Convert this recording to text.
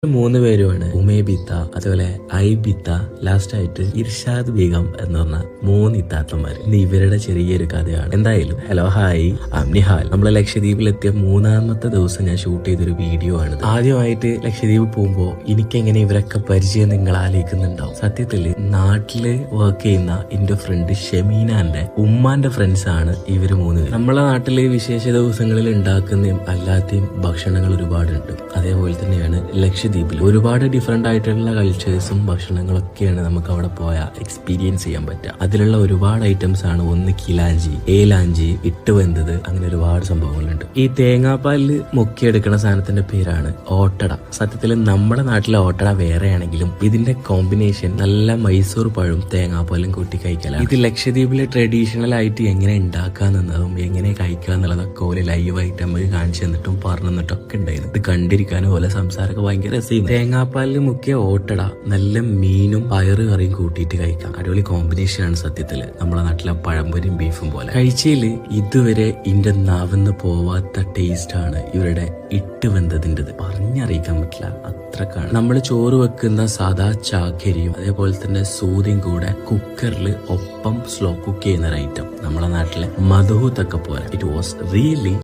മൂന്ന് പേരുമാണ് ഉമേബിത്ത, അതുപോലെ ഐബിത്ത, ലാസ്റ്റ് ആയിട്ട് ഇർഷാദ് ബീഗം എന്ന് പറഞ്ഞ മൂന്ന് ഇത്താത്തന്മാർ. ഇന്ന് ഇവരുടെ ചെറിയൊരു കഥയാണ്. എന്തായാലും ഹലോ ഹായ്, നിഹാൽ. നമ്മള് ലക്ഷദ്വീപിലെത്തിയ മൂന്നാമത്തെ ദിവസം ഞാൻ ഷൂട്ട് ചെയ്തൊരു വീഡിയോ ആണ്. ആദ്യമായിട്ട് ലക്ഷദ്വീപ് പോകുമ്പോ എനിക്കെങ്ങനെ ഇവരൊക്കെ പരിചയം നിങ്ങൾ ആലോചിക്കുന്നുണ്ടാവും. സത്യത്തില് നാട്ടില് വർക്ക് ചെയ്യുന്ന എന്റെ ഫ്രണ്ട് ഷെമീനാന്റെ ഉമ്മാന്റെ ഫ്രണ്ട്സ് ആണ് ഇവര് മൂന്ന് പേര്. നമ്മളെ നാട്ടില് വിശേഷ ദിവസങ്ങളിൽ ഉണ്ടാക്കുന്നതും അല്ലാത്തയും ഭക്ഷണങ്ങൾ ഒരുപാടുണ്ട്. അതേപോലെ തന്നെയാണ് ലക്ഷദ്വീപിൽ ഒരുപാട് ഡിഫറെന്റ് ആയിട്ടുള്ള കൾച്ചേഴ്സും ഭക്ഷണങ്ങളൊക്കെയാണ് നമുക്ക് അവിടെ പോയാൽ എക്സ്പീരിയൻസ് ചെയ്യാൻ പറ്റുക. അതിലുള്ള ഒരുപാട് ഐറ്റംസ് ആണ്. ഒന്ന് കിലാഞ്ചി, ഏലാഞ്ചി, ഇട്ടുവെന്തത്, അങ്ങനെ ഒരുപാട് സംഭവങ്ങളുണ്ട്. ഈ തേങ്ങാപ്പാലില് മുക്കിയെടുക്കുന്ന സാധനത്തിന്റെ പേരാണ് ഓട്ടട. സത്യത്തിൽ നമ്മുടെ നാട്ടിലെ ഓട്ടട വേറെയാണെങ്കിലും ഇതിന്റെ കോമ്പിനേഷൻ നല്ല മൈസൂർ പഴവും തേങ്ങാപ്പാലും കൂട്ടി കഴിക്കലാണ്. ഇത് ലക്ഷദ്വീപിലെ ട്രഡീഷണൽ ആയിട്ട് എങ്ങനെ ഉണ്ടാക്കാന്നുള്ളതും എങ്ങനെ കഴിക്കുക എന്നുള്ളതൊക്കെ ഓല് ലൈവായിട്ട് നമുക്ക് കാണിച്ചു തന്നിട്ടും പറഞ്ഞു തന്നിട്ടൊക്കെ ഉണ്ടായിരുന്നു. ഇത് കണ്ടിരിക്കാനും പോലെ സംസാരമൊക്കെ ഭയങ്കര രസമായിരുന്നു. തേങ്ങാപ്പാലിൽ മുക്കിയ ഓട്ടട നല്ല മീനും പയറ് കറിയും കൂട്ടിയിട്ട് കഴിക്കാം. അടിപൊളി കോമ്പിനേഷൻ ആണ് സത്യത്തില്. നമ്മുടെ നാട്ടിലെ പഴംപൊരിയും ബീഫും പോലെ. കഴിച്ചതില് ഇതുവരെ ഇന്റെ നാവെന്ന് പോവാത്ത ടേസ്റ്റ് ആണ് ഇവരുടെ ഇട്ടുവെന്തതിൻ്റെത്. പറഞ്ഞറിയിക്കാൻ പറ്റില്ല, അത്രക്കാണ്. നമ്മൾ ചോറ് വെക്കുന്ന സാധാ ചാക്കരിയും അതേപോലെ തന്നെ സൂതിയും കൂടെ കുക്കറിൽ ഒപ്പം സ്ലോ കുക്ക് ചെയ്യുന്ന ഒരു ഐറ്റം. നമ്മുടെ നാട്ടിലെ മധുഹൂത്തൊക്കെ പോലെ. It was really